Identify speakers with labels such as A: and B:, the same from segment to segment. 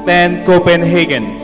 A: 10 Copenhagen.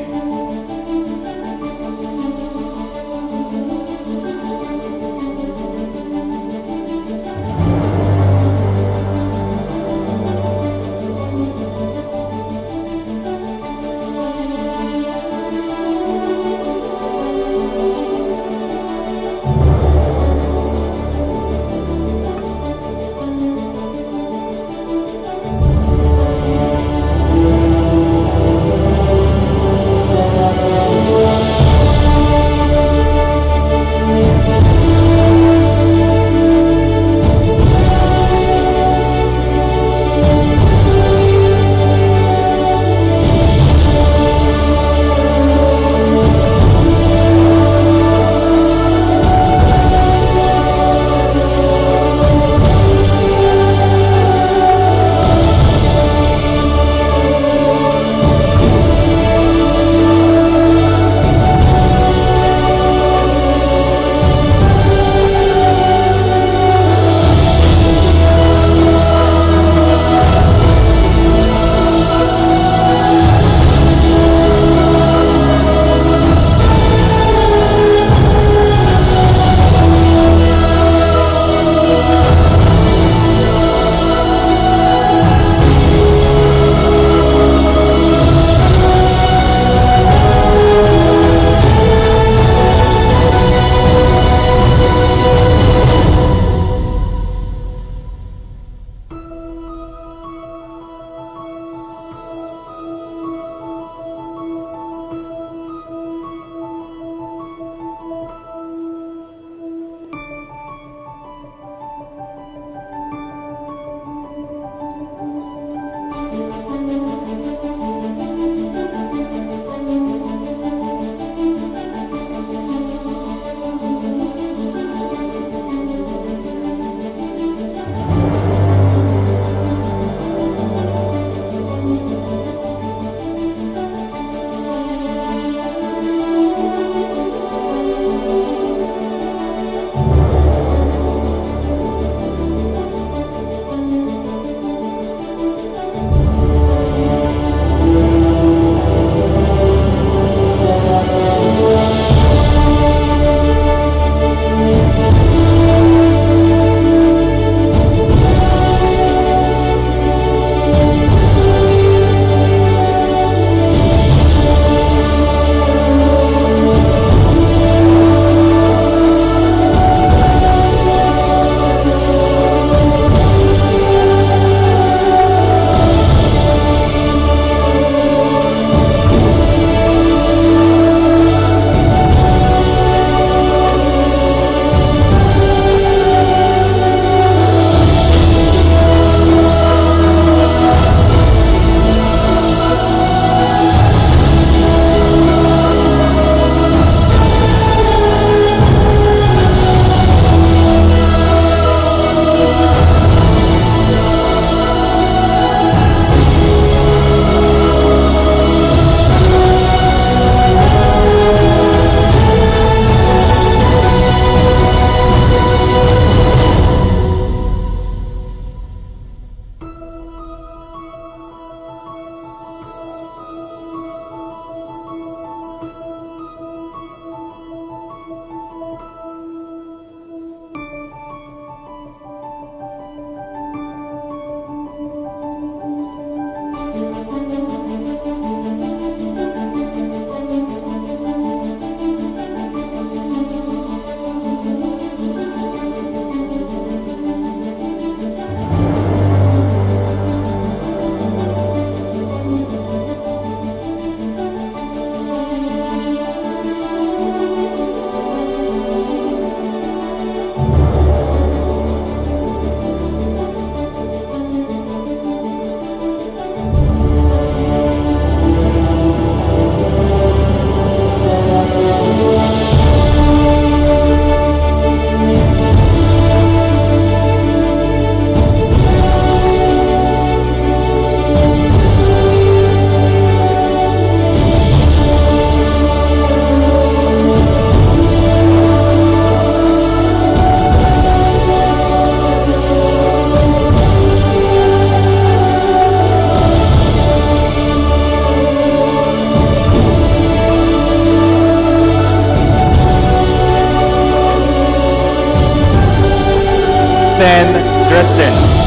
A: then Dresden.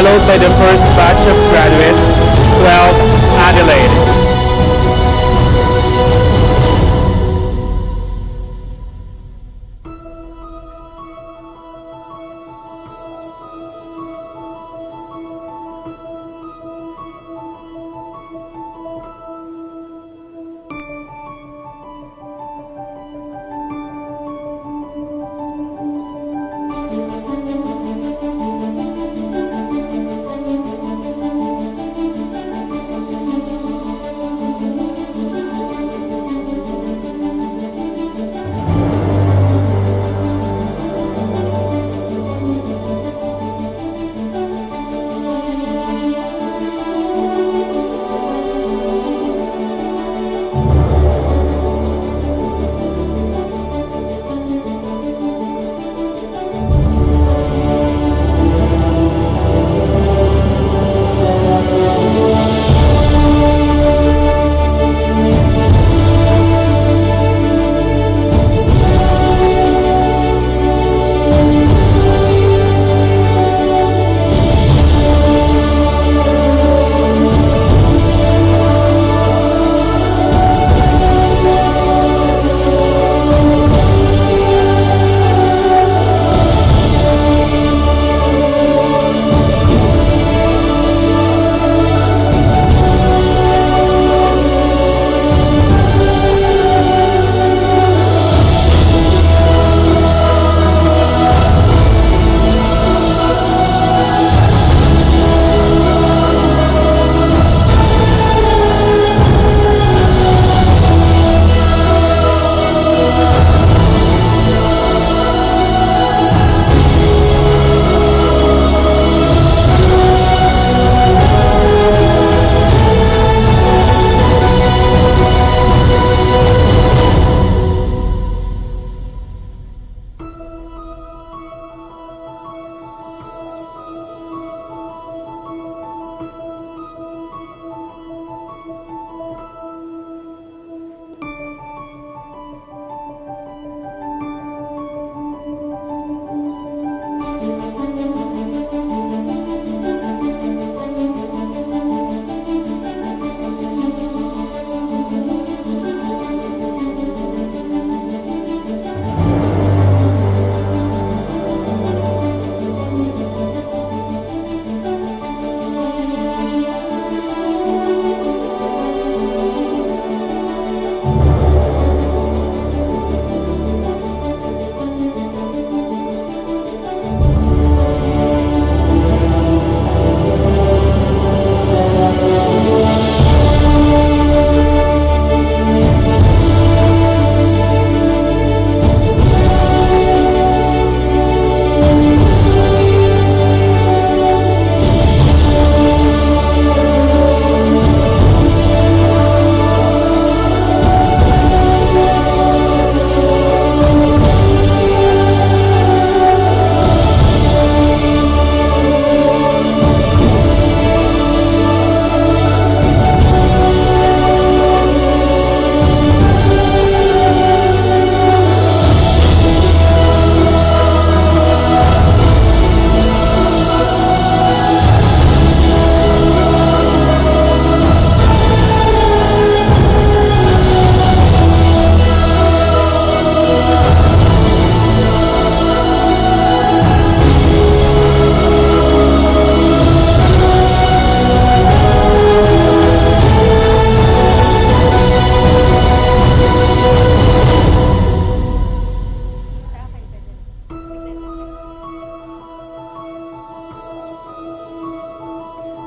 B: followed by the first batch of graduates, 12 Adelaide.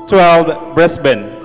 A: 12, Brisbane.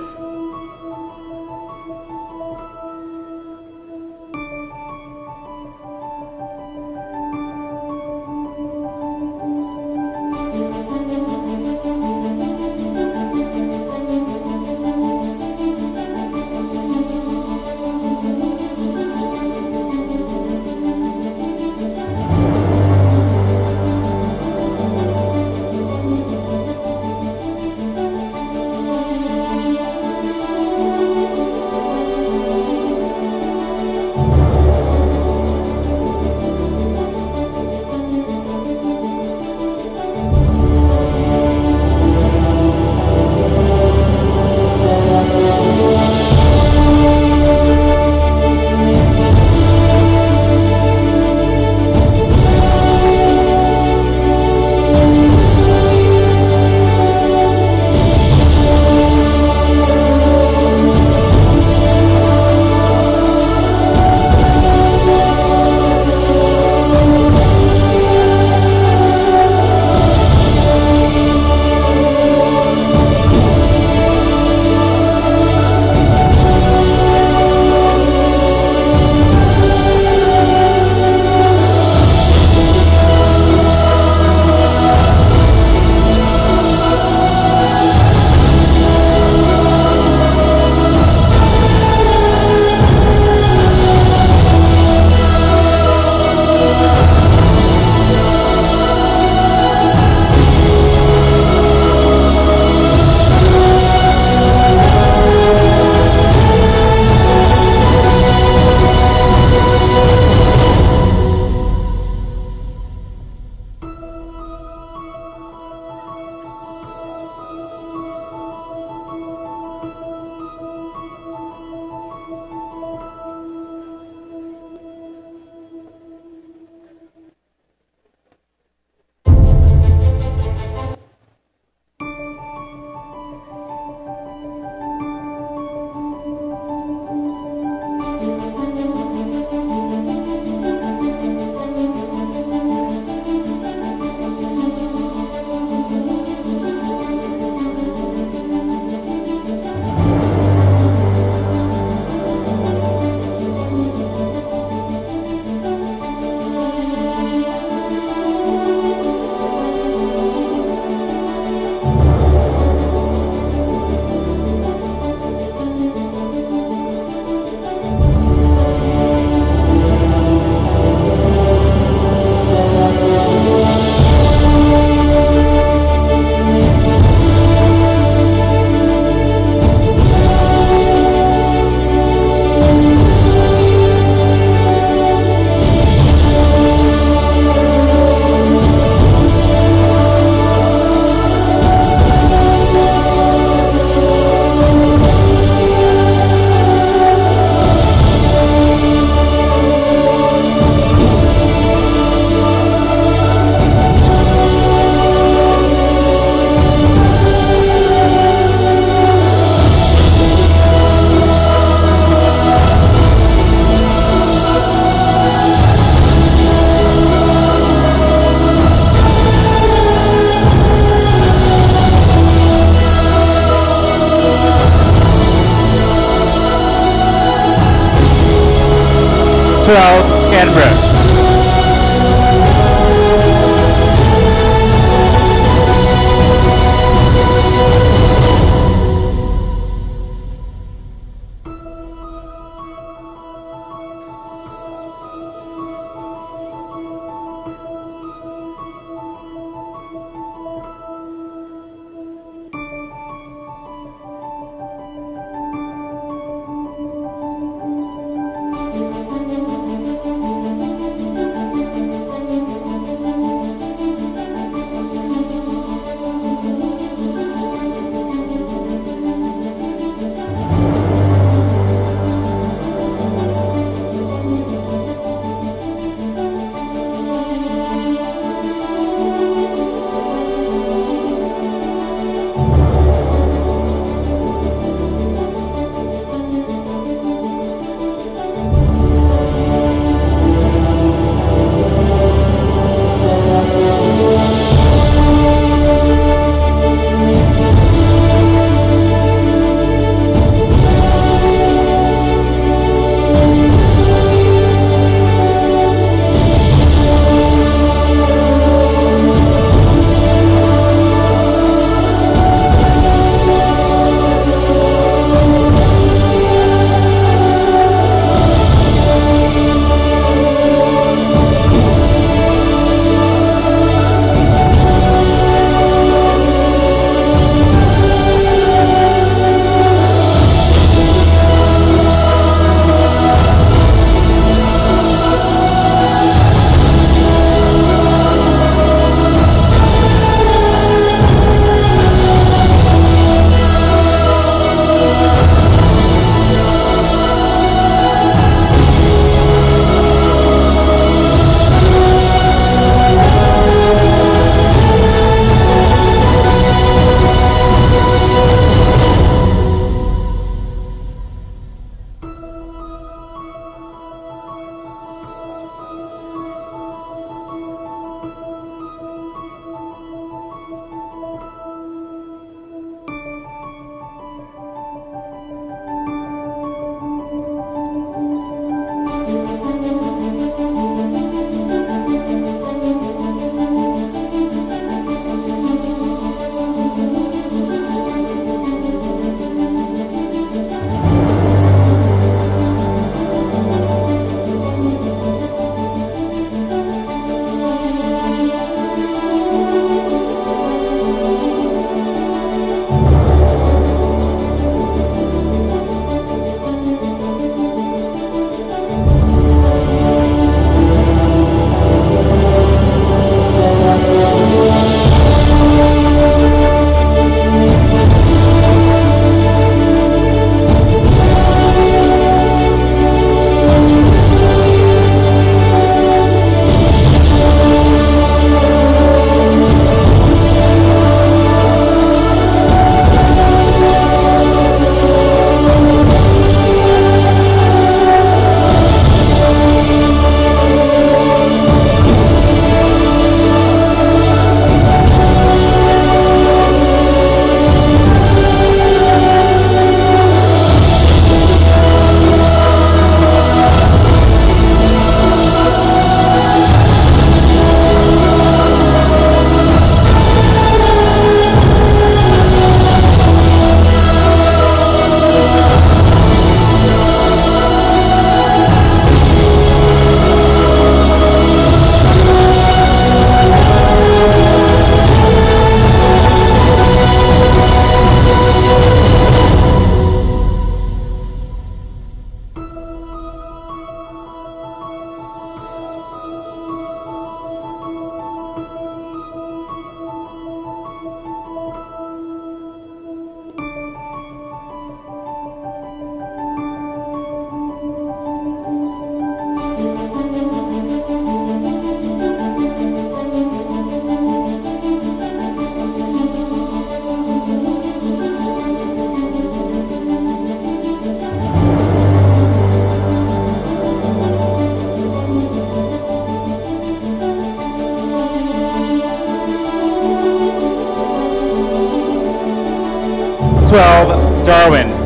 B: 12, Darwin.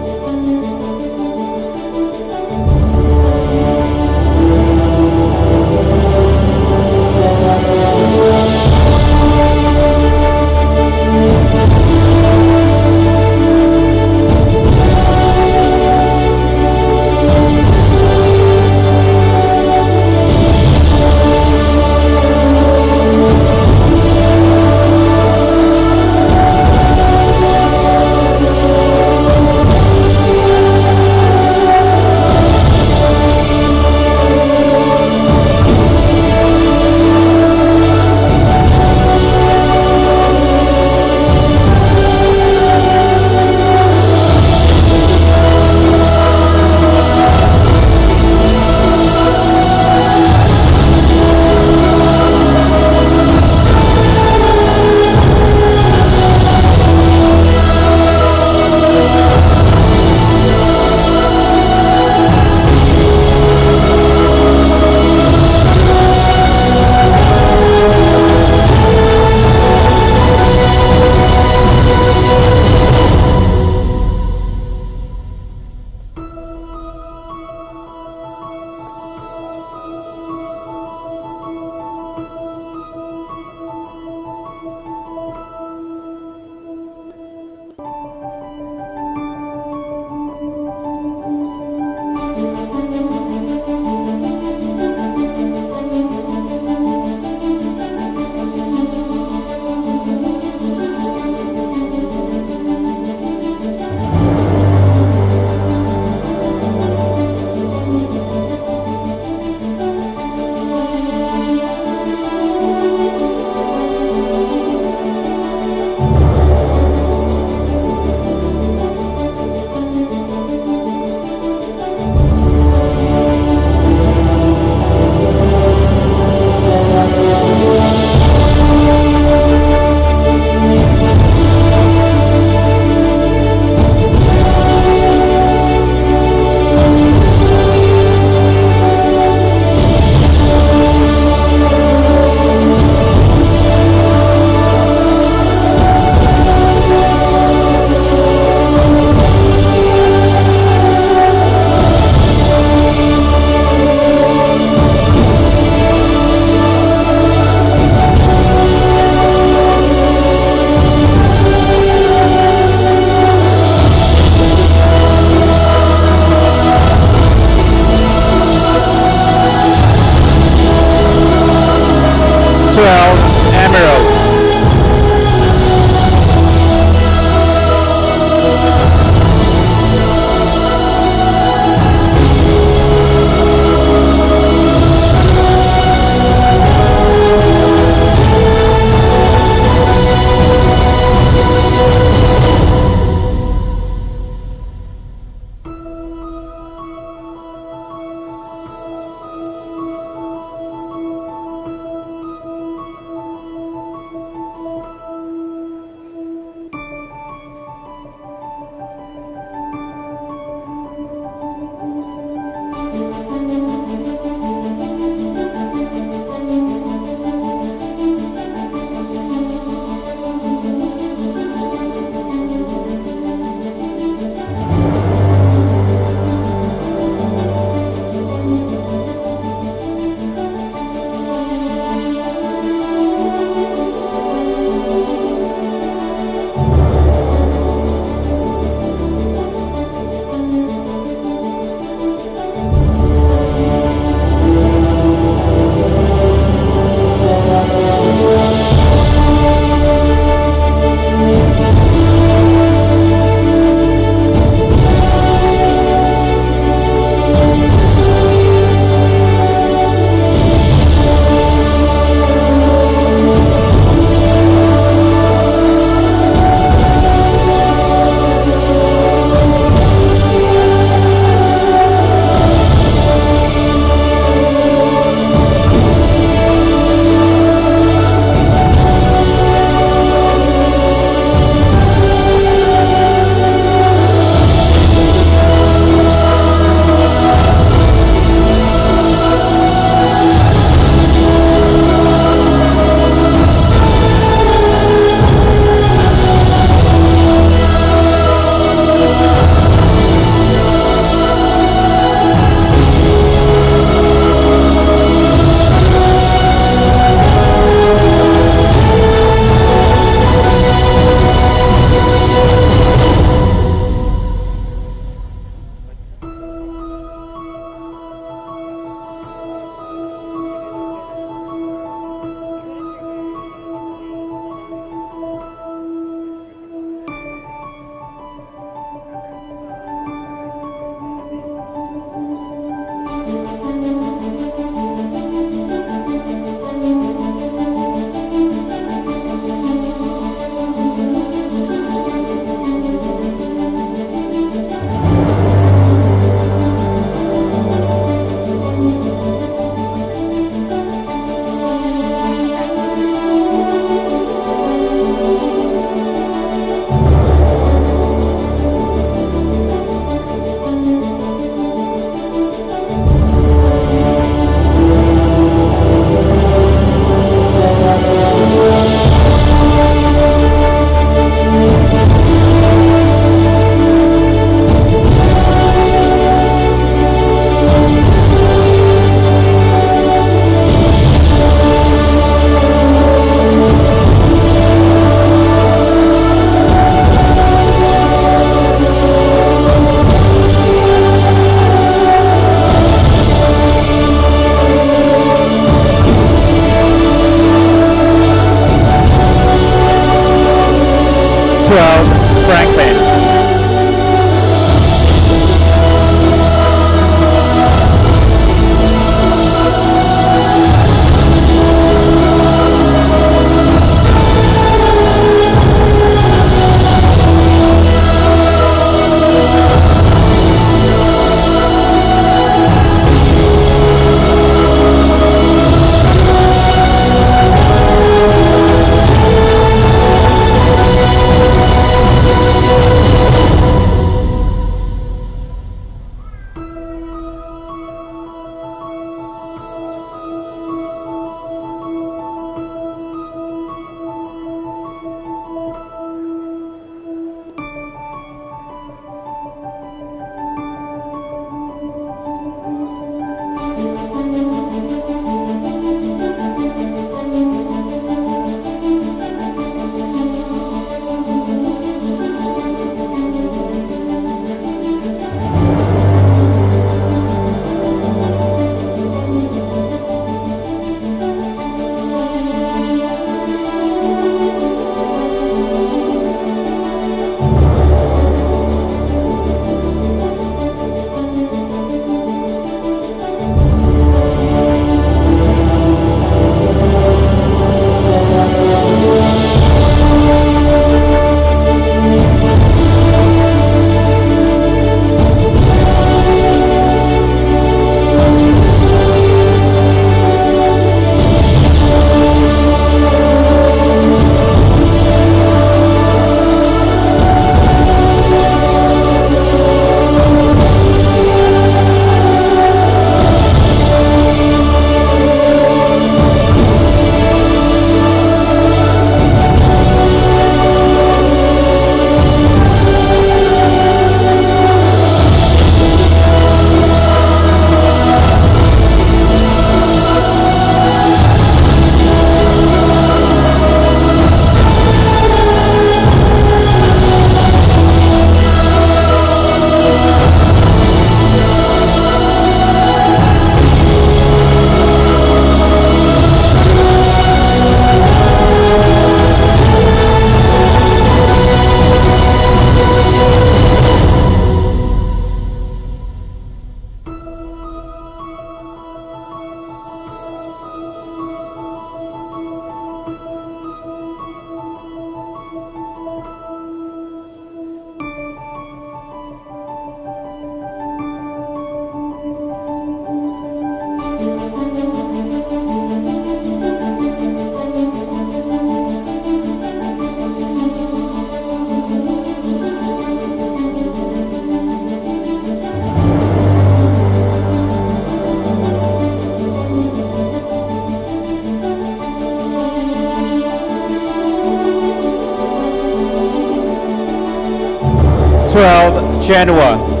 B: 12, Genoa.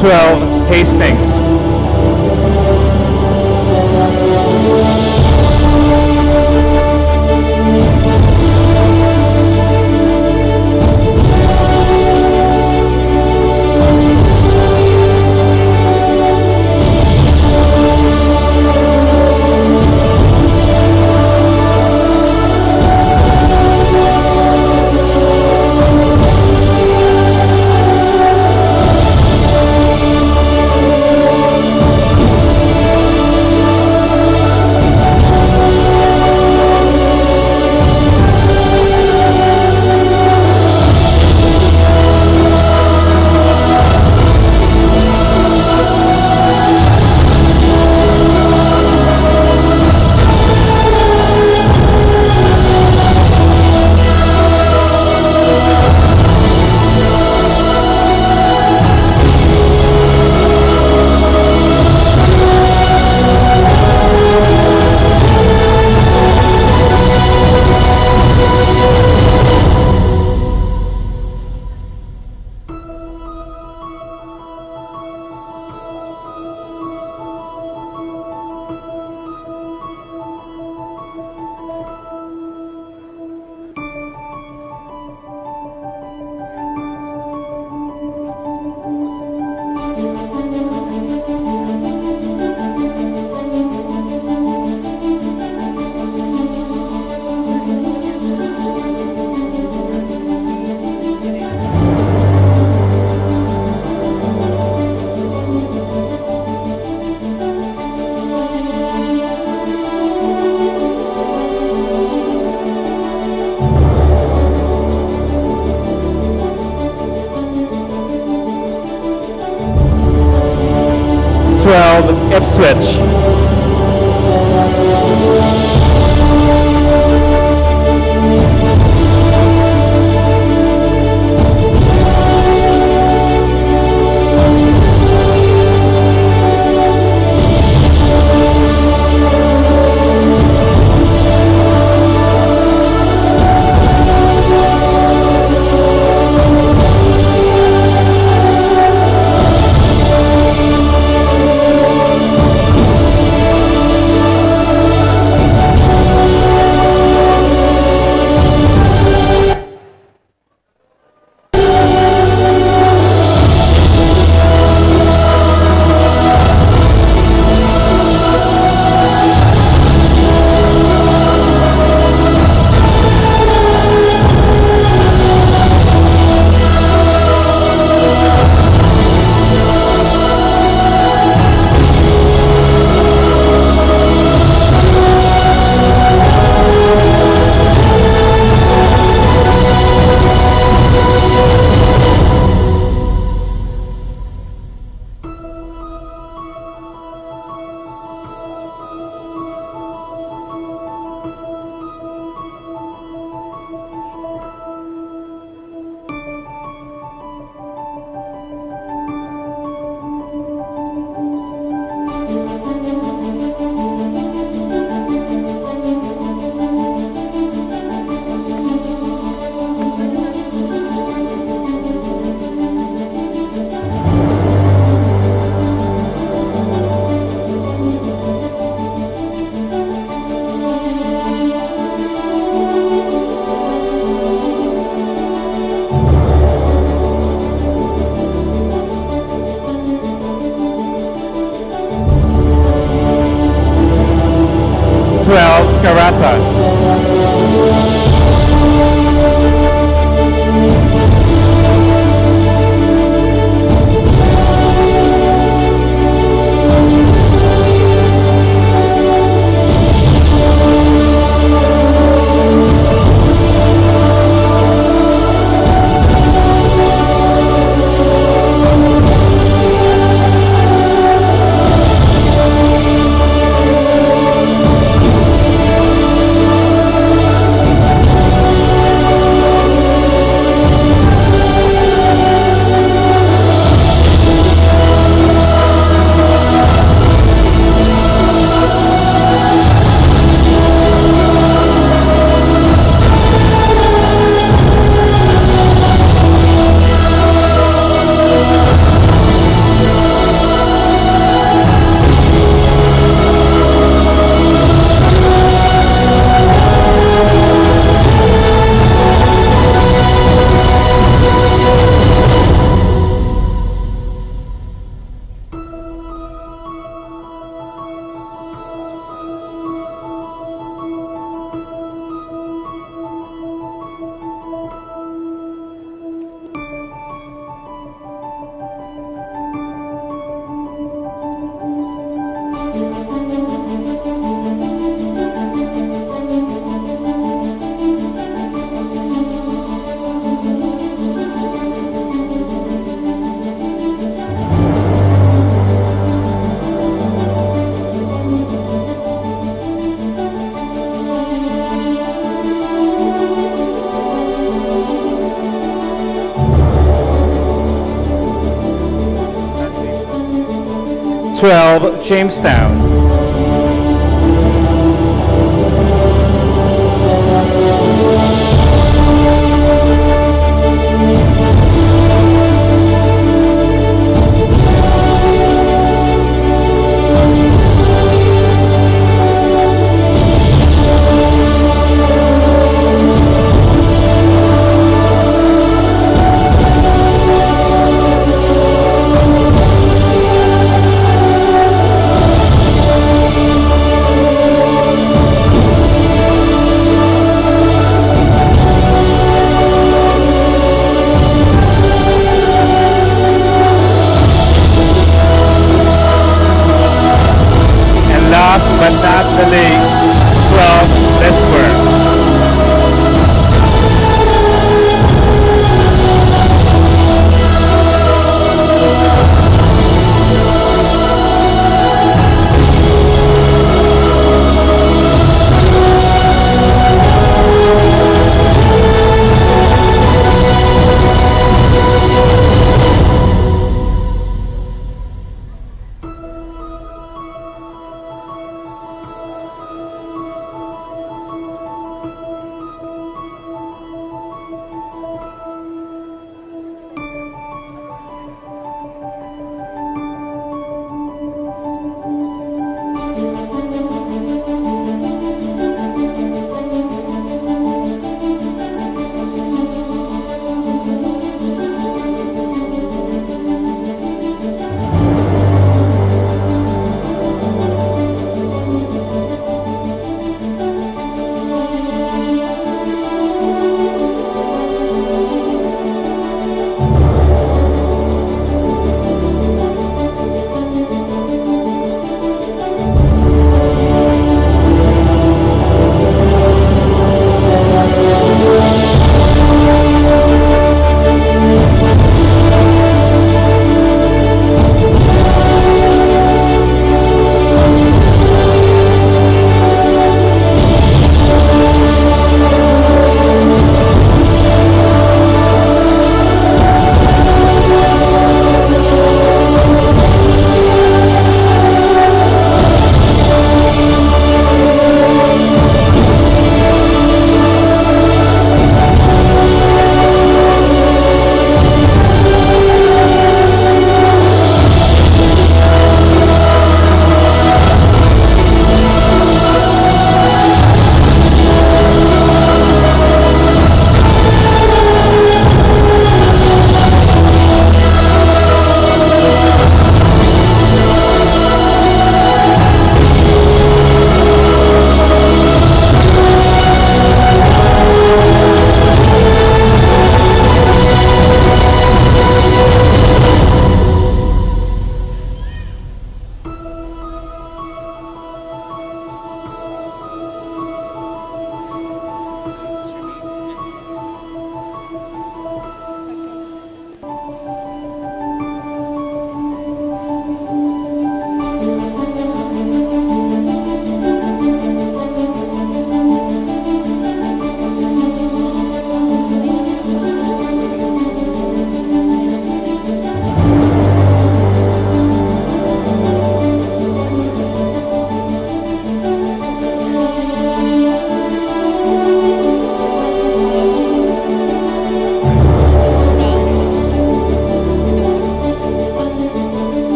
B: 12, Hastings. 12, Ipswich.
C: 12,
B: 12, Karatha. 12, Jamestown.
C: 12,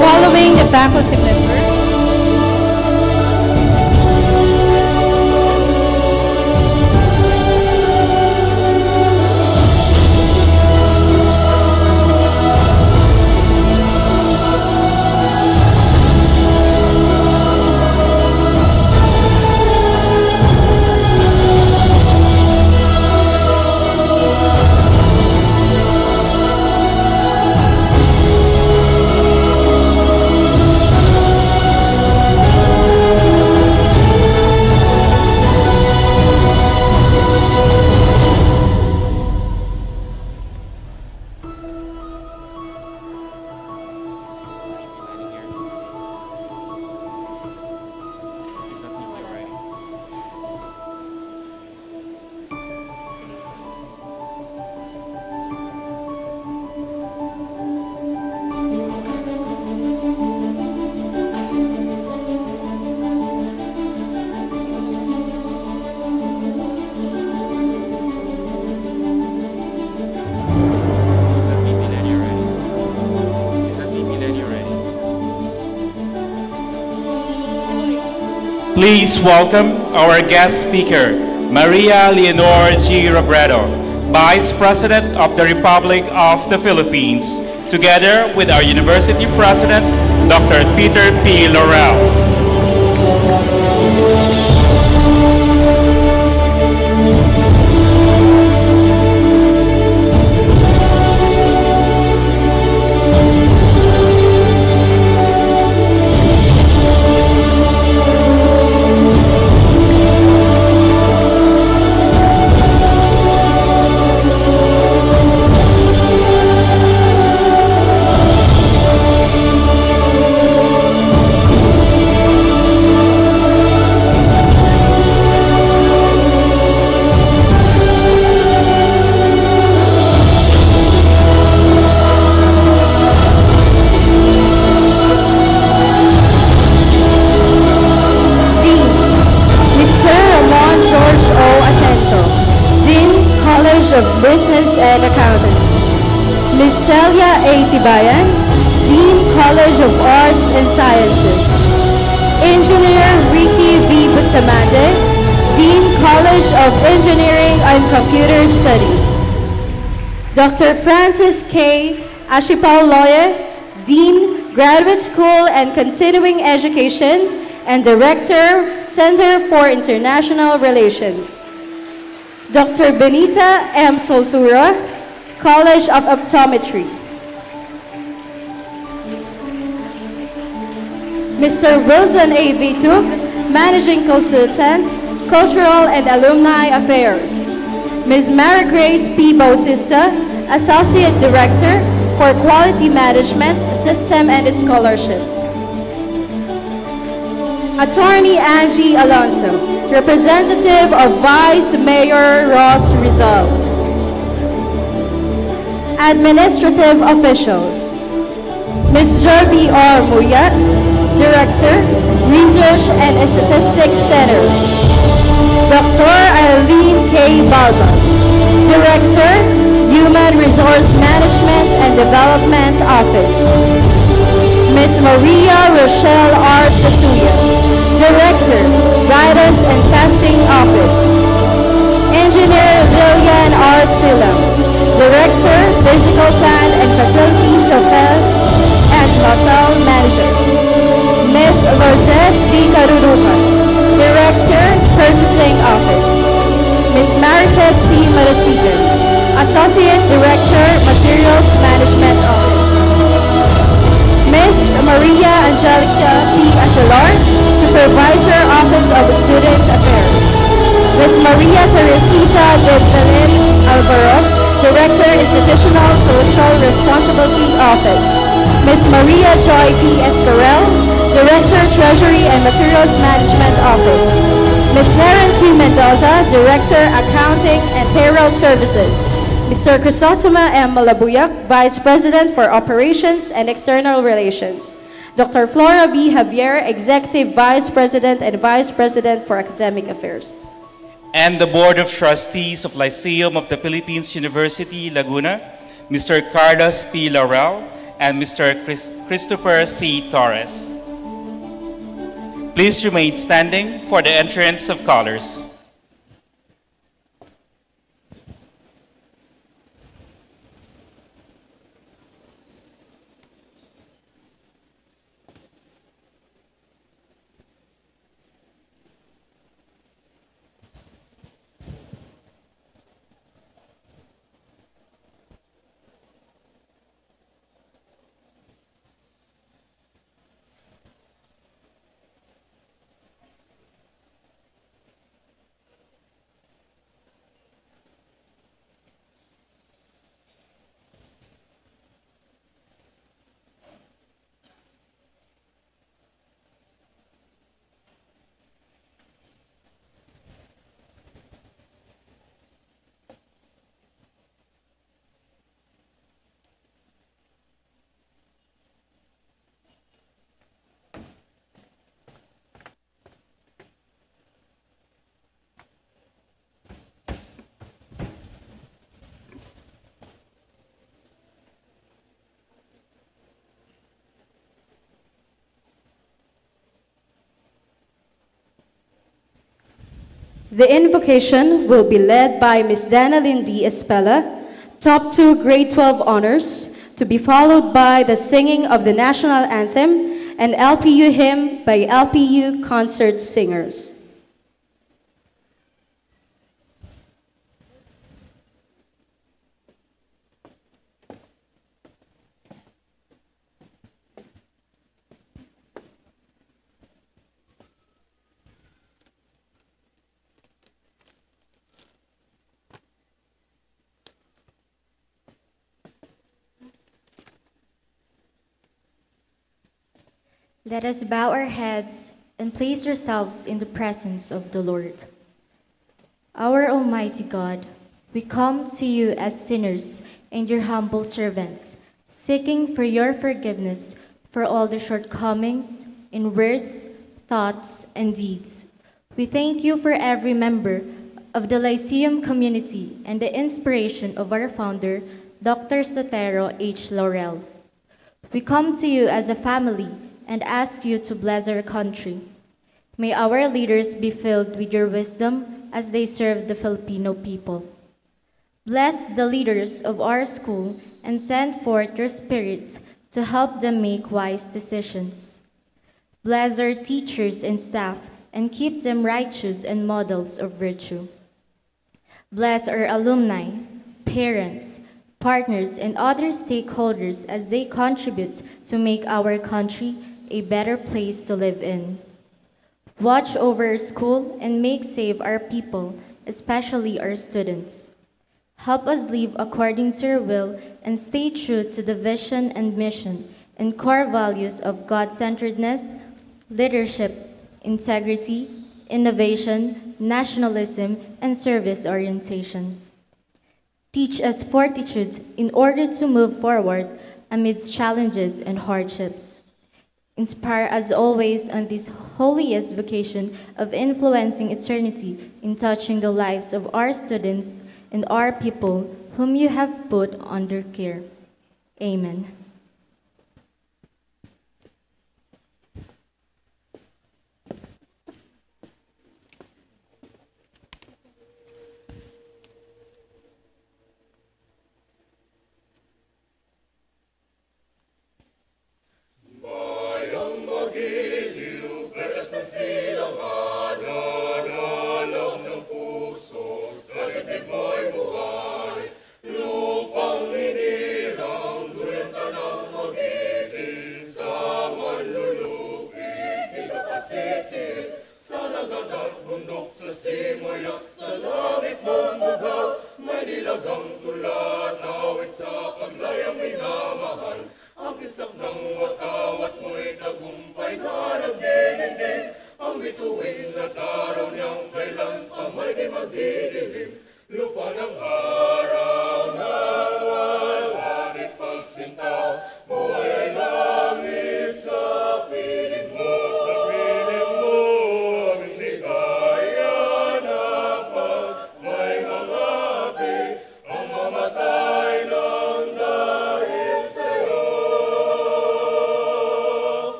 C: Following the faculty members,
B: Please welcome our guest speaker, Maria Leonor G. Robredo, Vice President of the Republic of the Philippines, together with our University President, Dr. Peter P. Laurel.
C: Dean, College of Arts and Sciences. Engineer Ricky V. Bustamante, Dean, College of Engineering and Computer Studies. Dr. Francis K. Ashipauloye, Dean, Graduate School and Continuing Education and Director, Center for International Relations. Dr. Benita M. Soltura, College of Optometry. Mr. Wilson A. Vitug, Managing Consultant, Cultural and Alumni Affairs. Ms. Mary Grace P. Bautista, Associate Director for Quality Management, System and Scholarship. Attorney Angie Alonso, Representative of Vice Mayor Ross Rizal. Administrative Officials. Ms. Jerby R. Muyat, Director, Research and Statistics Center. Dr. Eileen K. Balba, Director, Human Resource Management and Development Office. Ms. Maria Rochelle R. Sasuya, Director, Guidance and Testing Office. Engineer Lillian R. Silam, Director, Physical Plant and Facilities Affairs and Hotel Manager. Ms. Lourdes D. Caruruca, Director, Purchasing Office. Ms. Marites C. Marasigan, Associate Director, Materials Management Office. Ms. Maria Angelica P. Asalar, Supervisor, Office of Student Affairs. Ms. Maria Teresita de Belen Alvaro, Director, Institutional Social Responsibility Office. Ms. Maria Joy P. Escarel, Director, Treasury and Materials Management Office. Ms. Naren Q. Mendoza, Director, Accounting and Payroll Services. Mr. Crisosoma M. Malabuyak, Vice President for Operations and External Relations. Dr. Flora V. Javier, Executive Vice President and Vice President for Academic Affairs.
B: And the Board of Trustees of Lyceum of the Philippines University, Laguna, Mr. Carlos P. Laurel, and Mr. Christopher C. Torres. Please remain standing for the entrance of colors.
C: The invocation will be led by Ms. Danalyn D. Espella, Top 2 Grade 12 Honors, to be followed by the singing of the National Anthem and LPU hymn by LPU concert singers.
D: Let us bow our heads and place ourselves in the presence of the Lord. Our Almighty God, we come to you as sinners and your humble servants, seeking for your forgiveness for all the shortcomings in words, thoughts, and deeds. We thank you for every member of the Lyceum community and the inspiration of our founder, Dr. Sotero H. Laurel. We come to you as a family and ask you to bless our country. May our leaders be filled with your wisdom as they serve the Filipino people. Bless the leaders of our school and send forth your spirit to help them make wise decisions. Bless our teachers and staff and keep them righteous and models of virtue. Bless our alumni, parents, partners, and other stakeholders as they contribute to make our country a better place to live in. Watch over our school and make safe our people, especially our students. Help us live according to your will and stay true to the vision and mission and core values of God-centeredness, leadership, integrity, innovation, nationalism, and service orientation. Teach us fortitude in order to move forward amidst challenges and hardships. Inspire us always on this holiest vocation of influencing eternity in touching the lives of our students and our people whom you have put under care. Amen.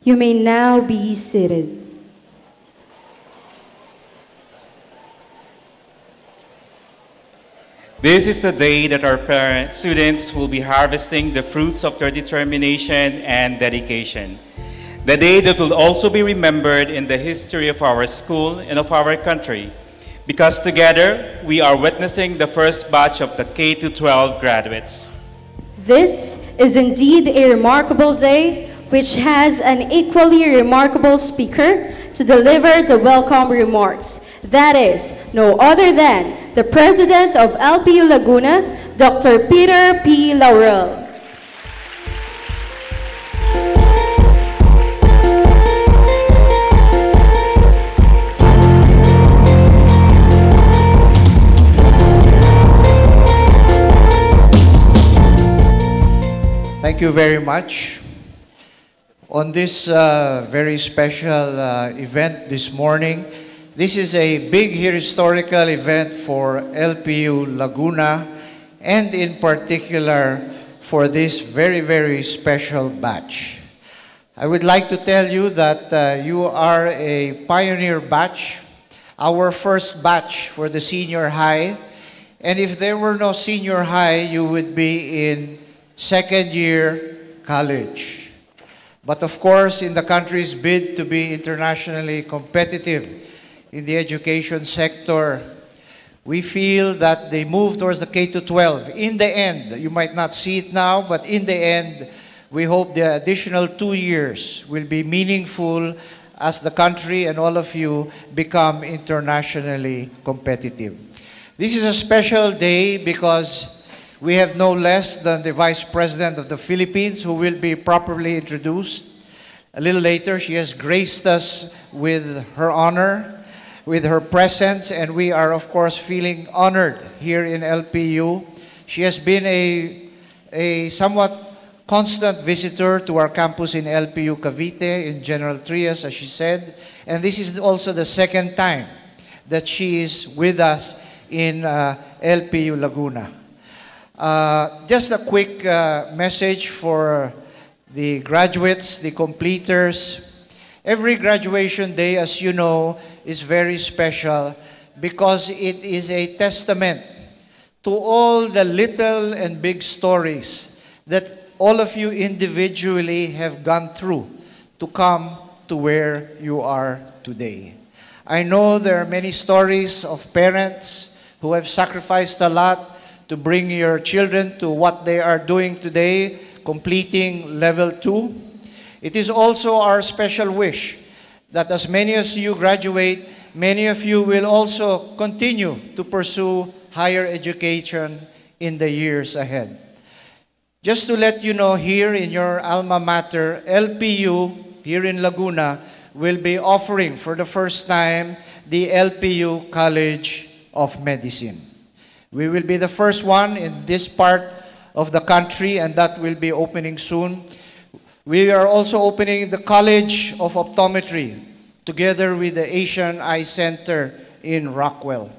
C: You may now be seated.
B: This is the day that our students will be harvesting the fruits of their determination and dedication. The day that will also be remembered in the history of our school and of our country, because together we are witnessing the first batch of the K-12 graduates.
C: This is indeed a remarkable day, which has an equally remarkable speaker to deliver the welcome remarks. That is no other than the President of LPU Laguna, Dr. Peter P. Laurel.
E: Thank you very much. On this very special event this morning, this is a big historical event for LPU Laguna, and in particular for this very, very special batch. I would like to tell you that you are a pioneer batch, our first batch for the senior high, and if there were no senior high, you would be in second year college. But of course, in the country's bid to be internationally competitive in the education sector, we feel that they move towards the K-12. In the end, you might not see it now, but in the end, we hope the additional 2 years will be meaningful as the country and all of you become internationally competitive. This is a special day because we have no less than the Vice President of the Philippines, who will be properly introduced. A little later, she has graced us with her honor, with her presence, and we are, of course, feeling honored here in LPU. She has been a somewhat constant visitor to our campus in LPU Cavite, in General Trias, as she said, and this is also the second time that she is with us in LPU Laguna. Just a quick message for the graduates, the completers. Every graduation day, as you know, is very special because it is a testament to all the little and big stories that all of you individually have gone through to come to where you are today. I know there are many stories of parents who have sacrificed a lot to bring your children to what they are doing today, completing level 2. It is also our special wish that as many as you graduate, many of you will also continue to pursue higher education in the years ahead. Just to let you know, here in your alma mater, LPU here in Laguna will be offering for the first time the LPU College of Medicine. We will be the first one in this part of the country, and that will be opening soon. We are also opening the College of Optometry together with the Asian Eye Center in Rockwell.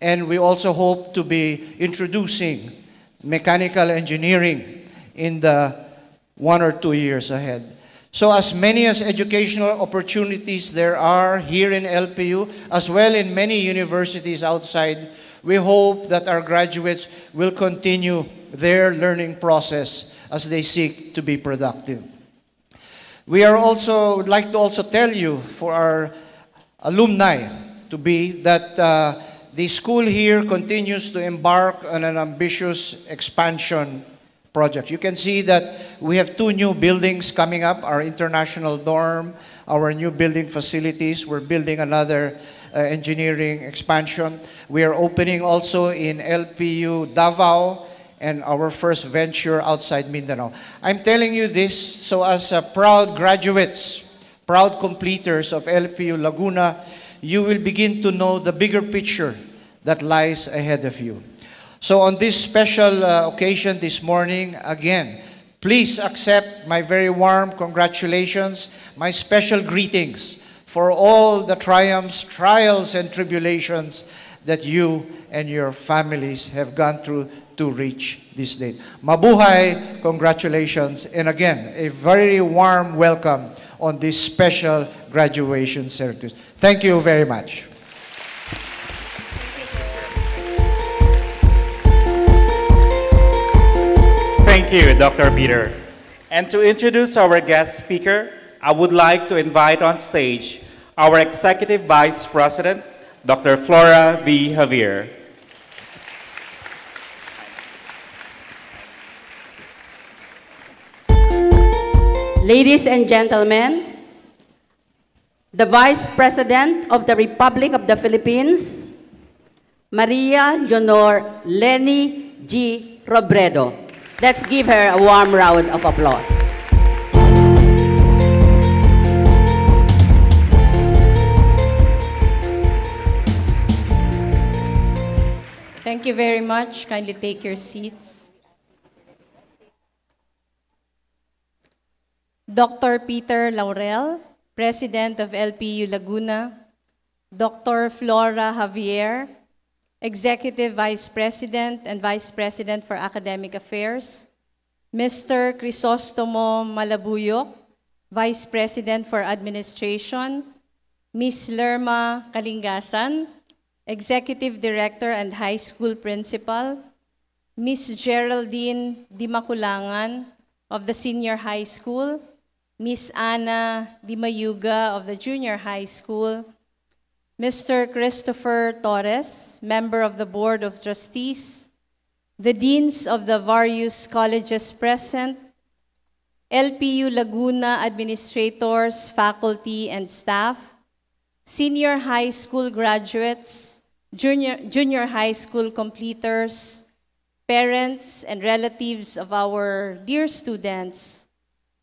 E: And we also hope to be introducing mechanical engineering in the 1 or 2 years ahead. So as many as educational opportunities there are here in LPU, as well in many universities outside, we hope that our graduates will continue their learning process as they seek to be productive. We would like to also tell you for our alumni that the school here continues to embark on an ambitious expansion project. You can see that we have 2 new buildings coming up, our international dorm, our new building facilities. We're building another engineering expansion. We are opening also in LPU Davao and our first venture outside Mindanao. I'm telling you this so as proud graduates, proud completers of LPU Laguna, you will begin to know the bigger picture that lies ahead of you. So on this special occasion this morning, again, please accept my very warm congratulations, my special greetings for all the triumphs, trials, and tribulations that you and your families have gone through to reach this date. Mabuhay, congratulations, and again, a very warm welcome on this special graduation ceremony. Thank you very much.
B: Thank you, Dr. Peter. And to introduce our guest speaker, I would like to invite on stage our Executive Vice President, Dr. Flora V. Javier.
F: Ladies and gentlemen, the Vice President of the Republic of the Philippines, Maria Leonor Lenny G. Robredo. Let's give her a warm round of applause.
G: Thank you very much. Kindly take your seats. Dr. Peter Laurel, President of LPU Laguna, Dr. Flora Javier, Executive Vice President and Vice President for Academic Affairs, Mr. Crisostomo Malabuyok, Vice President for Administration, Ms. Lerma Kalingasan, Executive Director and High School Principal, Ms. Geraldine Dimakulangan of the Senior High School, Ms. Ana Dimayuga of the Junior High School, Mr. Christopher Torres, Member of the Board of Trustees, the Deans of the various colleges present, LPU Laguna administrators, faculty, and staff, senior high school graduates, junior high school completers, parents and relatives of our dear students,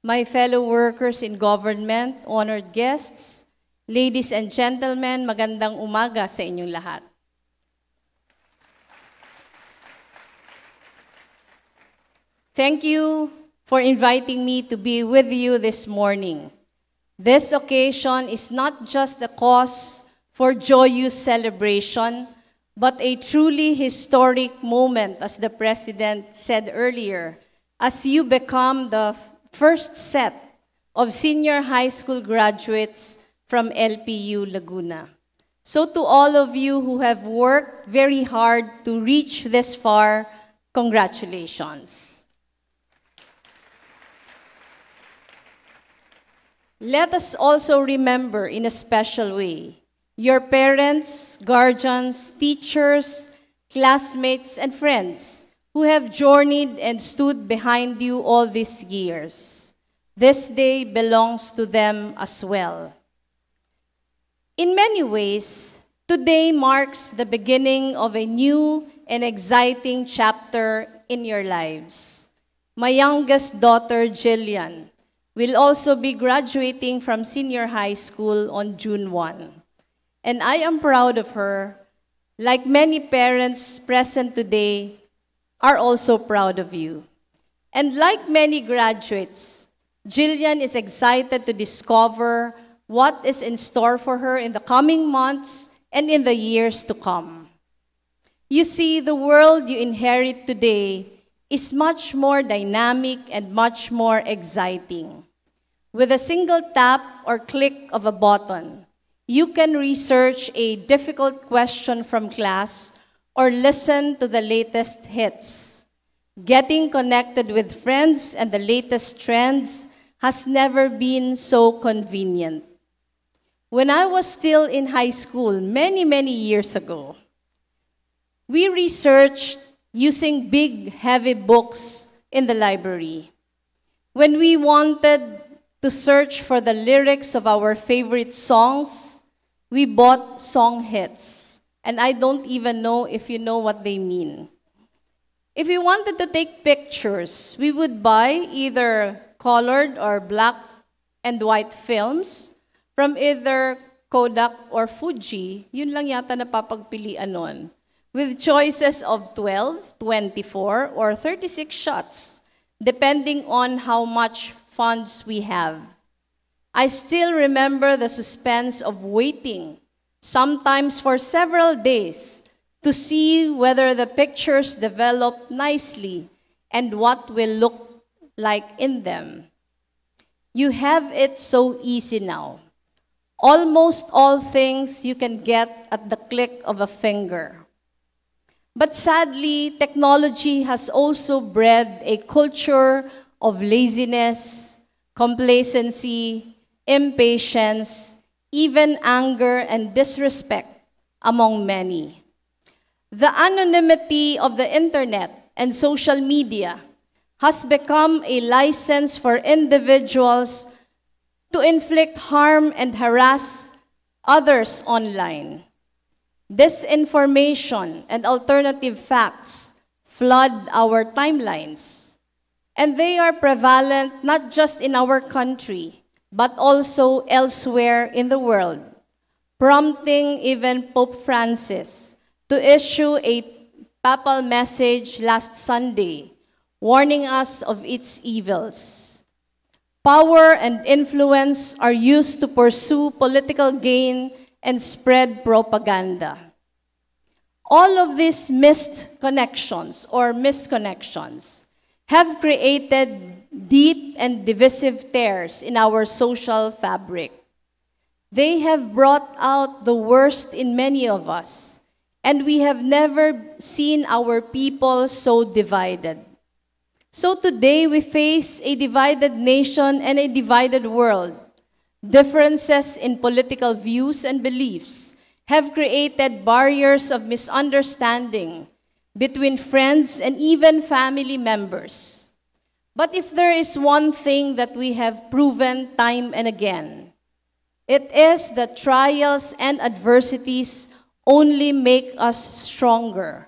G: my fellow workers in government, honored guests, ladies and gentlemen, magandang umaga sa inyong lahat. Thank you for inviting me to be with you this morning. This occasion is not just a cause for joyous celebration, but a truly historic moment, as the President said earlier, as you become the first set of senior high school graduates from LPU Laguna. So to all of you who have worked very hard to reach this far, congratulations. Let us also remember in a special way your parents, guardians, teachers, classmates, and friends who have journeyed and stood behind you all these years. This day belongs to them as well. In many ways, today marks the beginning of a new and exciting chapter in your lives. My youngest daughter, Jillian, will also be graduating from senior high school on June 1. And I am proud of her. Like many parents present today, are also proud of you. And like many graduates, Jillian is excited to discover what is in store for her in the coming months and in the years to come. You see, the world you inherit today is much more dynamic and much more exciting. With a single tap or click of a button, you can research a difficult question from class or listen to the latest hits. Getting connected with friends and the latest trends has never been so convenient. When I was still in high school, many years ago, we researched using big, heavy books in the library. When we wanted to search for the lyrics of our favorite songs, we bought song hits. And I don't even know if you know what they mean. If we wanted to take pictures, we would buy either colored or black and white films from either Kodak or Fuji. Yun lang yata napapagpilian nun. With choices of 12, 24, or 36 shots, depending on how much funds we have. I still remember the suspense of waiting, sometimes for several days, to see whether the pictures developed nicely and what will look like in them. You have it so easy now. Almost all things you can get at the click of a finger. But sadly, technology has also bred a culture of laziness, complacency, impatience, even anger and disrespect among many. The anonymity of the internet and social media has become a license for individuals to inflict harm and harass others online. Disinformation and alternative facts flood our timelines, and they are prevalent not just in our country, but also elsewhere in the world, prompting even Pope Francis to issue a papal message last Sunday, warning us of its evils. Power and influence are used to pursue political gain and spread propaganda. All of these missed connections or misconnections have created deep and divisive tears in our social fabric. They have brought out the worst in many of us, and we have never seen our people so divided. So today we face a divided nation and a divided world. Differences in political views and beliefs have created barriers of misunderstanding between friends and even family members. But if there is one thing that we have proven time and again, it is that trials and adversities only make us stronger.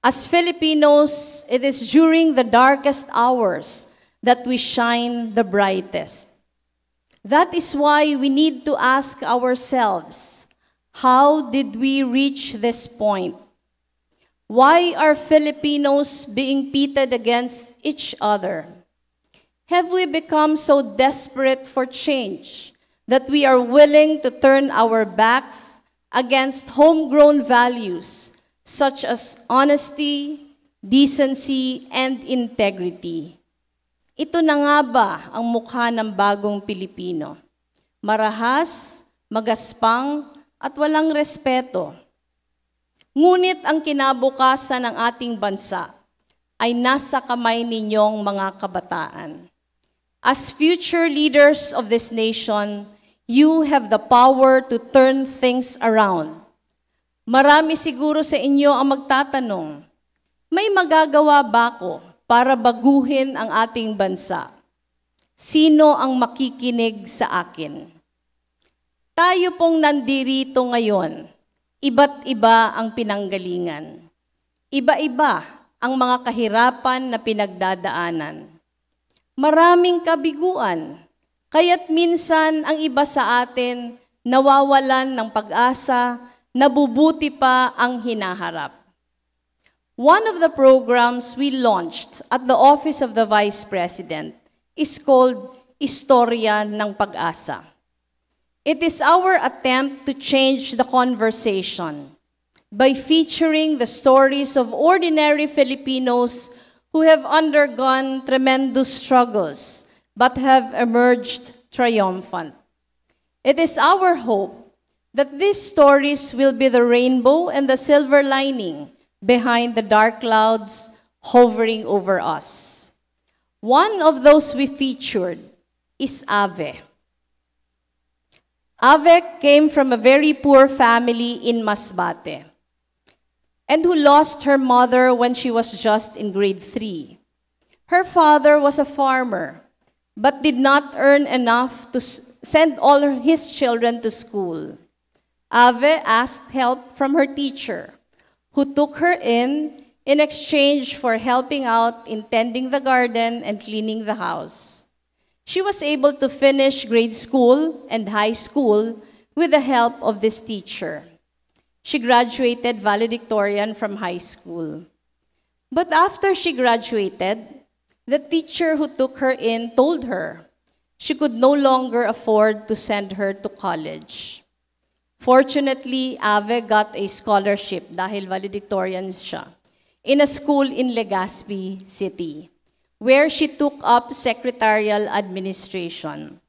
G: As Filipinos, it is during the darkest hours that we shine the brightest. That is why we need to ask ourselves, how did we reach this point? Why are Filipinos being pitted against each other? Have we become so desperate for change that we are willing to turn our backs against homegrown values such as honesty, decency, and integrity? Ito na nga ba ang mukha ng bagong Pilipino? Marahas, magaspang, at walang respeto. Ngunit ang kinabukasan ng ating bansa ay nasa kamay ninyong mga kabataan. As future leaders of this nation, you have the power to turn things around. Marami siguro sa inyo ang magtatanong, may magagawa ba ako para baguhin ang ating bansa? Sino ang makikinig sa akin? Tayo pong nandirito ngayon, iba't iba ang pinanggalingan. Iba-iba ang mga kahirapan na pinagdadaanan. Maraming kabiguan, kaya't minsan ang iba sa atin nawawalan ng pag-asa, nabubuti pa ang hinaharap. One of the programs we launched at the Office of the Vice President is called Istorya ng Pag-asa. It is our attempt to change the conversation by featuring the stories of ordinary Filipinos who have undergone tremendous struggles but have emerged triumphant. It is our hope that these stories will be the rainbow and the silver lining behind the dark clouds hovering over us. One of those we featured is Ave. Ave came from a very poor family in Masbate and who lost her mother when she was just in grade 3. Her father was a farmer but did not earn enough to send all his children to school. Ave asked help from her teacher, who took her in exchange for helping out in tending the garden and cleaning the house. She was able to finish grade school and high school with the help of this teacher. She graduated valedictorian from high school. But after she graduated, the teacher who took her in told her she could no longer afford to send her to college. Fortunately, Ave got a scholarship dahil valedictorian siya in a school in Legazpi City, where she took up secretarial administration.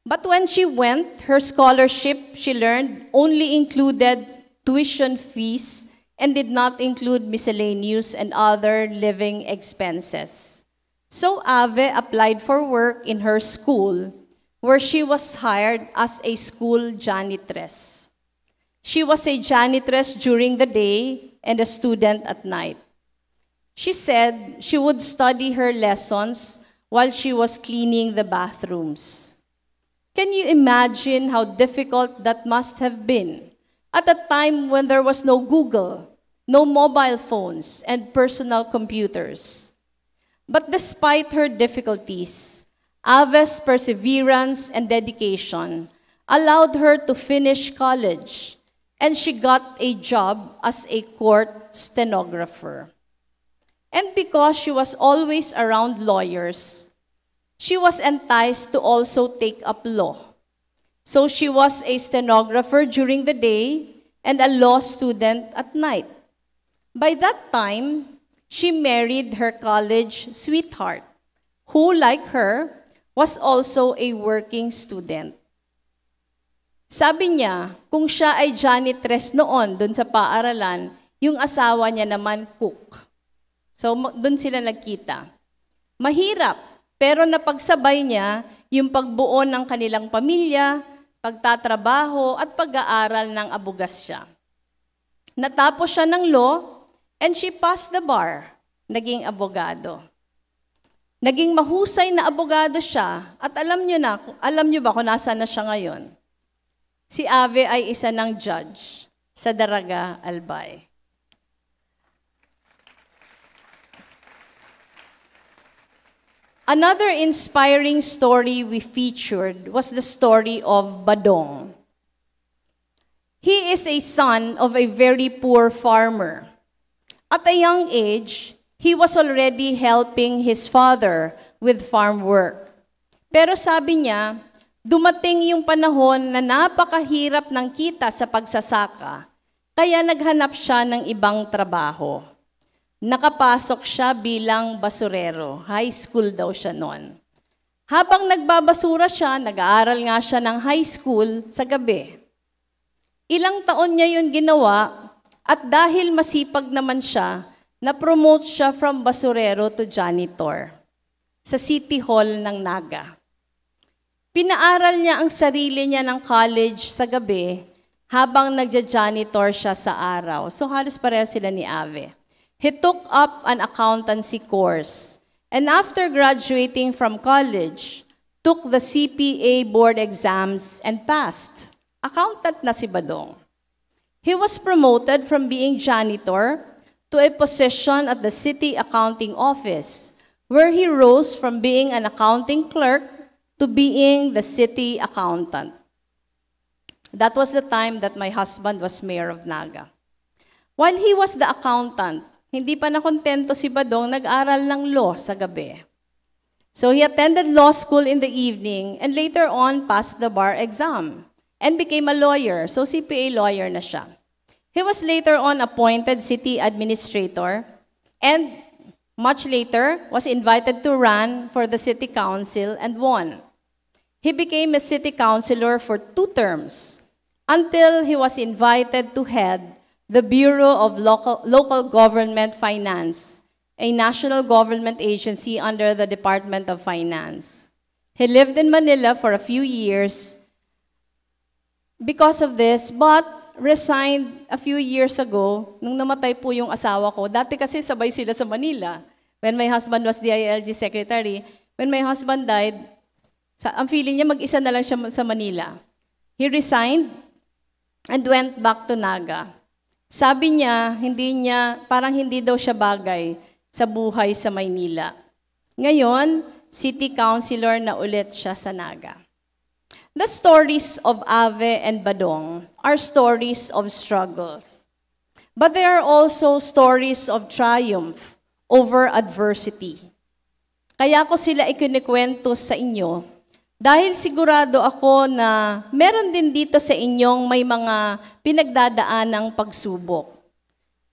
G: But when she went, her scholarship, she learned, only included tuition fees and did not include miscellaneous and other living expenses. So Ave applied for work in her school, where she was hired as a school janitress. She was a janitress during the day and a student at night. She said she would study her lessons while she was cleaning the bathrooms. Can you imagine how difficult that must have been at a time when there was no Google, no mobile phones, and personal computers? But despite her difficulties, Ave's perseverance and dedication allowed her to finish college, and she got a job as a court stenographer. And because she was always around lawyers, she was enticed to also take up law. So she was a stenographer during the day and a law student at night. By that time, she married her college sweetheart, who, like her, was also a working student. Sabi niya, kung siya ay janitress noon dun sa paaralan, yung asawa niya naman cook. So dun sila nagkita. Mahirap, pero napagsabay niya yung pagbuo ng kanilang pamilya, pagtatrabaho at pag-aaral ng abogasya. Natapos siya ng law and she passed the bar, naging abogado. Naging mahusay na abogado siya at alam niyo ba kung nasaan na siya ngayon? Si Ave ay isa ng judge sa Daraga, Albay. Another inspiring story we featured was the story of Badong. He is a son of a very poor farmer. At a young age, he was already helping his father with farm work. Pero sabi niya, dumating yung panahon na napakahirap ng kita sa pagsasaka, kaya naghanap siya ng ibang trabaho. Nakapasok siya bilang basurero. High school daw siya noon. Habang nagbabasura siya, nag-aaral nga siya ng high school sa gabi. Ilang taon niya yun ginawa at dahil masipag naman siya, na-promote siya from basurero to janitor sa City Hall ng Naga. Pinaaral niya ang sarili niya ng college sa gabi habang nagja-janitor siya sa araw. So halos pareho sila ni Ave. He took up an accountancy course and after graduating from college, took the CPA board exams and passed. Accountant na si Badong. He was promoted from being janitor to a position at the city accounting office, where he rose from being an accounting clerk to being the city accountant. That was the time that my husband was mayor of Naga. While he was the accountant, hindi pa nakontento si Badong, nag-aral ng law sa gabi. So he attended law school in the evening and later on passed the bar exam and became a lawyer. So CPA lawyer na siya. He was later on appointed city administrator and much later was invited to run for the city council and won. He became a city councilor for 2 terms until he was invited to head the Bureau of Local Government Finance, a national government agency under the Department of Finance. He lived in Manila for a few years because of this, but resigned a few years ago nung namatay po yung asawa ko. Dati kasi sabay sila sa Manila. When my husband was DILG secretary, when my husband died, ang feeling niya mag-isa na lang siya sa Manila. He resigned and went back to Naga. Sabi niya, parang hindi daw siya bagay sa buhay sa Maynila. Ngayon, city councilor na ulit siya sa Naga. The stories of Ave and Badong are stories of struggles. But there are also stories of triumph over adversity. Kaya ko sila ikinikwento sa inyo dahil sigurado ako na meron din dito sa inyong may mga pinagdadaanang pagsubok.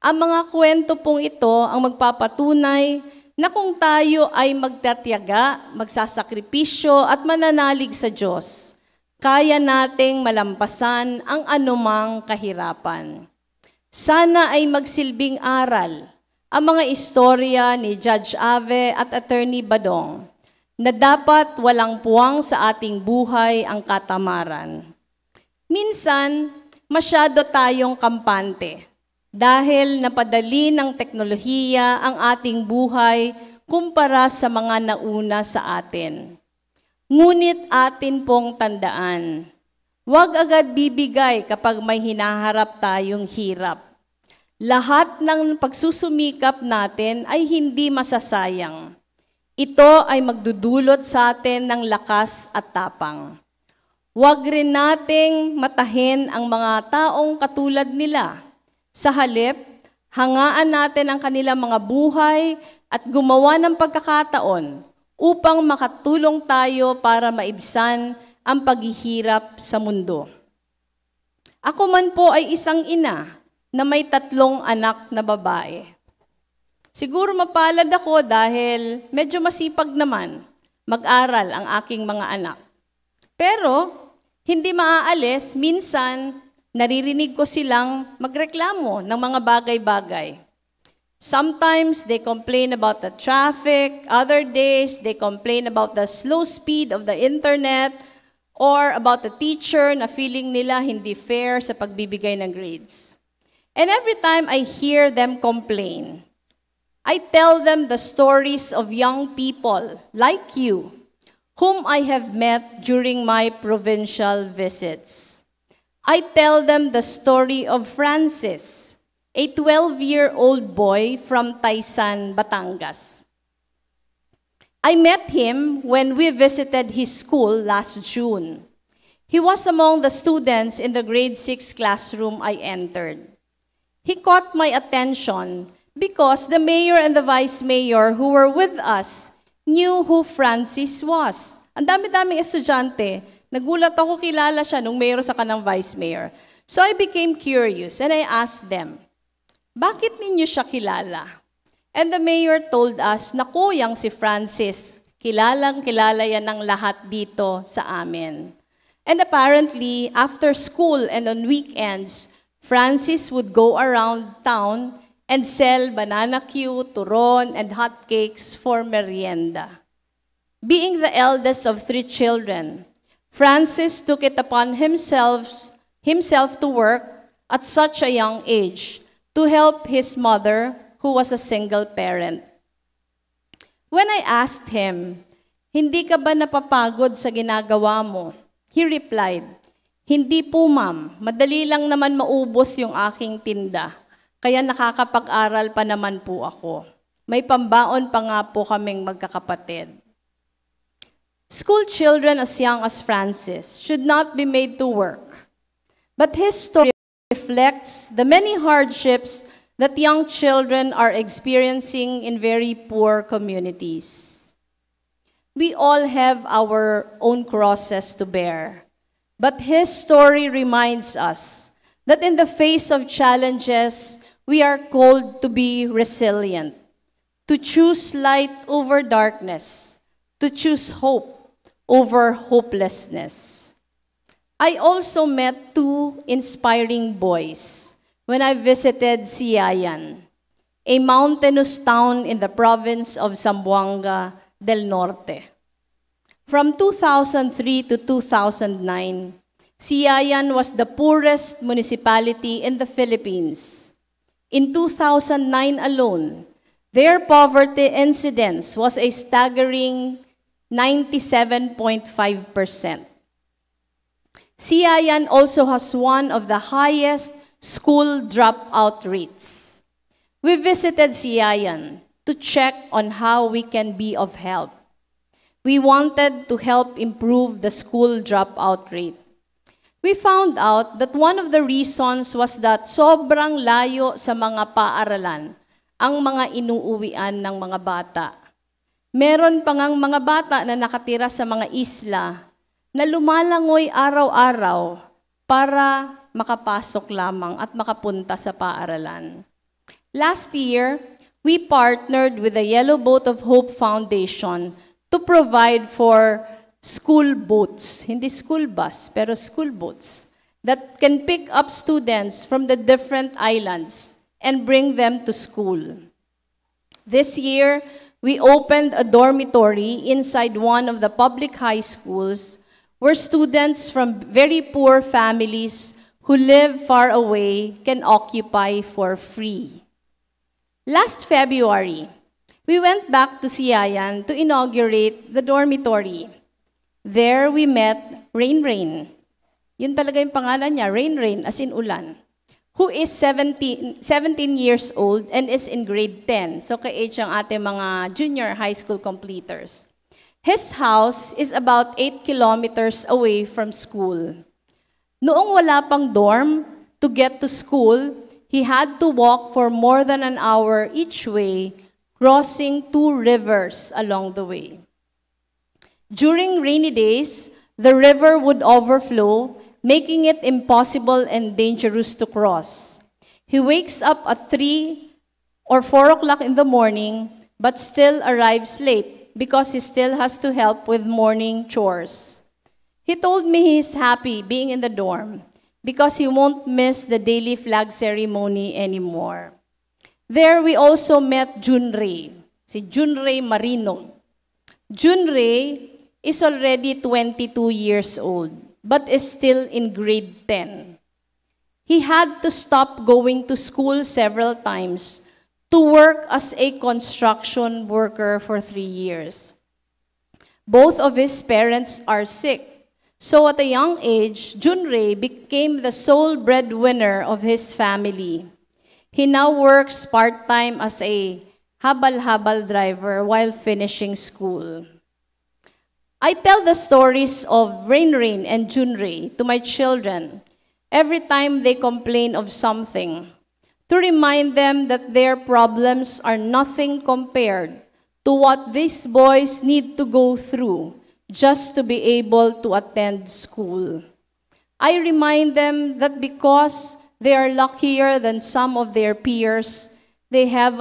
G: Ang mga kwento pong ito ang magpapatunay na kung tayo ay magtatiyaga, magsasakripisyo at mananalig sa Diyos, kaya nating malampasan ang anumang kahirapan. Sana ay magsilbing aral ang mga istorya ni Judge Ave at Attorney Badong na dapat walang puwang sa ating buhay ang katamaran. Minsan, masyado tayong kampante dahil napadali ng teknolohiya ang ating buhay kumpara sa mga nauna sa atin. Ngunit atin pong tandaan, huwag agad bibigay kapag may hinaharap tayong hirap. Lahat ng pagsusumikap natin ay hindi masasayang. Ito ay magdudulot sa atin ng lakas at tapang. Huwag rin nating matahin ang mga taong katulad nila. Sa halip, hangaan natin ang kanilang mga buhay at gumawa ng pagkakataon upang makatulong tayo para maibsan ang paghihirap sa mundo. Ako man po ay isang ina na may 3 anak na babae. Siguro mapalad ako dahil medyo masipag naman mag-aral ang aking mga anak. Pero hindi maaalis, minsan naririnig ko silang magreklamo ng mga bagay-bagay. Sometimes they complain about the traffic, other days they complain about the slow speed of the internet or about the teacher na feeling nila hindi fair sa pagbibigay ng grades. And every time I hear them complain, I tell them the stories of young people like you, whom I have met during my provincial visits. I tell them the story of Francis, a 12-year-old boy from Taysan, Batangas. I met him when we visited his school last June. He was among the students in the grade 6 classroom I entered. He caught my attention because the mayor and the vice mayor who were with us knew who Francis was. Ang dami-daming estudyante. Nagulat ako, kilala siya nung mayor sa kanang vice mayor. So I became curious and I asked them, bakit ninyo siya kilala? And the mayor told us, naku, yang si Francis, kilalang-kilala yan ng lahat dito sa amin. And apparently, after school and on weekends, Francis would go around town and sell banana cue, turon, and hotcakes for merienda. Being the eldest of 3 children, Francis took it upon himself to work at such a young age to help his mother, who was a single parent. When I asked him, hindi ka ba napapagod sa ginagawa mo? He replied, hindi po ma'am, madali lang naman maubos yung aking tinda, kaya nakakapag-aral pa naman po ako. May pambaon pa nga po kaming magkakapatid. School children as young as Francis should not be made to work, but his story reflects the many hardships that young children are experiencing in very poor communities. We all have our own crosses to bear. But his story reminds us that in the face of challenges, we are called to be resilient, to choose light over darkness, to choose hope over hopelessness. I also met 2 inspiring boys when I visited Siayan, a mountainous town in the province of Zamboanga del Norte. From 2003 to 2009, Siayan was the poorest municipality in the Philippines. In 2009 alone, their poverty incidence was a staggering 97.5%. Siayan also has one of the highest school dropout rates. We visited Siayan to check on how we can be of help. We wanted to help improve the school dropout rate. We found out that one of the reasons was that sobrang layo sa mga paaralan ang mga inuuwian ng mga bata. Meron pa ngang mga bata na nakatira sa mga isla na lumalangoy araw-araw para makapasok lamang at makapunta sa paaralan. Last year, we partnered with the Yellow Boat of Hope Foundation to provide for school boats, hindi school bus, pero school boats, that can pick up students from the different islands and bring them to school. This year, we opened a dormitory inside one of the public high schools where students from very poor families who live far away can occupy for free. Last February, we went back to Siayan to inaugurate the dormitory. There we met Rain Rain. Yun talaga yung pangalan niya, Rain Rain, as in ulan, who is 17 years old and is in grade 10. So ka-age ang ating mga junior high school completers. His house is about 8 kilometers away from school. Noong wala pang dorm, to get to school, he had to walk for more than an hour each way, crossing 2 rivers along the way. During rainy days, the river would overflow, making it impossible and dangerous to cross. He wakes up at 3 or 4 o'clock in the morning, but still arrives late because he still has to help with morning chores. He told me he's happy being in the dorm because he won't miss the daily flag ceremony anymore. There we also met Junrei, si Junrei Marino. Junrei is already 22 years old, but is still in grade 10. He had to stop going to school several times to work as a construction worker for 3 years. Both of his parents are sick, so at a young age, Junrei became the sole breadwinner of his family. He now works part-time as a habal-habal driver while finishing school. I tell the stories of Rain Rain and Junrei to my children every time they complain of something, to remind them that their problems are nothing compared to what these boys need to go through just to be able to attend school. I remind them that because they are luckier than some of their peers, they have